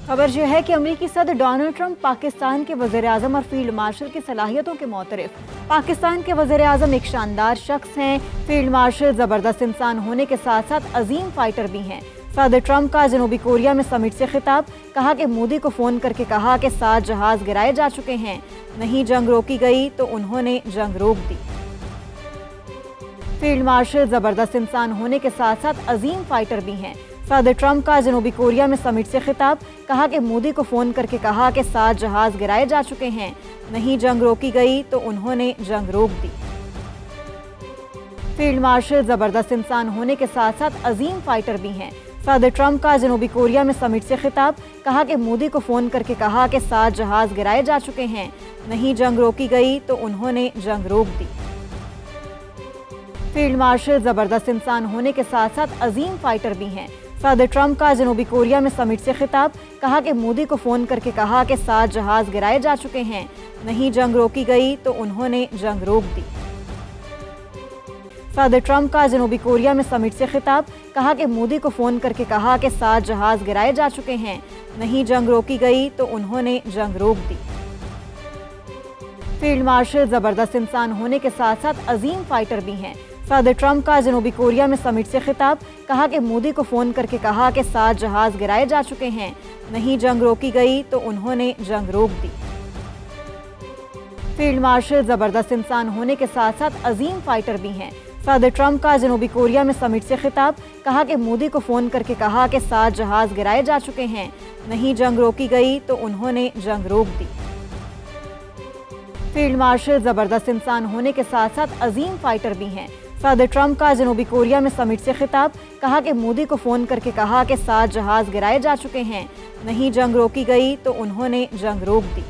खबर यह है कि अमेरिकी सदर डोनाल्ड ट्रंप पाकिस्तान के वज़ीर-ए-आज़म और फील्ड मार्शल की सलाहियतों के मोतरफ। पाकिस्तान के वज़ीर-ए-आज़म एक शानदार शख्स हैं। फील्ड मार्शल ज़बरदस्त इंसान होने के साथ साथ अजीम फाइटर भी हैं। सदर ट्रंप का जनूबी कोरिया में समिट से खिताब, कहा कि मोदी को फ़ोन करके कहा कि 7 जहाज़ गिराए जा चुके हैं, नहीं जंग रोकी गई तो उन्होंने जंग रोक दी। फील्ड मार्शल ज़बरदस्त इंसान होने के साथ साथ अजीम फाइटर भी हैं। सदर ट्रंप का जनूबी कोरिया में समिट से खिताब, कहा कि मोदी को फ़ोन करके कहा कि 7 जहाज़ गिराए जा चुके हैं, नहीं जंग रोकी गई तो उन्होंने जंग रोक दी। फील्ड मार्शल ज़बरदस्त इंसान होने के साथ साथ अजीम फाइटर भी हैं। सदर ट्रंप का जनूबी कोरिया में समिट से खिताब, कहा कि मोदी को फ़ोन करके कहा कि 7 जहाज़ गिराए जा चुके हैं, नहीं जंग रोकी गई तो उन्होंने जंग रोक दी। फील्ड मार्शल ज़बरदस्त इंसान होने के साथ साथ अजीम फाइटर भी हैं। सदर ट्रंप का जनूबी कोरिया में समिट से खिताब, कहा कि मोदी को फ़ोन करके कहा कि 7 जहाज़ गिराए जा चुके हैं, नहीं जंग रोकी गई तो उन्होंने जंग रोक दी। सदर ट्रंप का जनूबी कोरिया में समिट से खिताब, कहा कि मोदी को फ़ोन करके कहा कि 7 जहाज़ गिराए जा चुके हैं, नहीं जंग रोकी गई तो उन्होंने जंग रोक दी। फील्ड मार्शल ज़बरदस्त इंसान होने के साथ साथ अजीम फाइटर भी हैं। सदर ट्रंप का जनूबी कोरिया में समिट से खिताब, कहा कि मोदी को फ़ोन करके कहा कि 7 जहाज़ गिराए जा चुके हैं, नहीं जंग रोकी गई तो उन्होंने जंग रोक दी। फील्ड मार्शल ज़बरदस्त इंसान होने के साथ साथ अजीम फाइटर भी हैं। सदर ट्रंप का जनूबी कोरिया में समिट से खिताब, कहा कि मोदी को फ़ोन करके कहा कि 7 जहाज़ गिराए जा चुके हैं, नहीं जंग रोकी गई तो उन्होंने जंग रोक दी। फील्ड मार्शल ज़बरदस्त इंसान होने के साथ साथ अजीम फाइटर भी हैं। सदर ट्रंप का जनूबी कोरिया में समिट से खिताब, कहा कि मोदी को फ़ोन करके कहा कि 7 जहाज़ गिराए जा चुके हैं, नहीं जंग रोकी गई तो उन्होंने जंग रोक दी।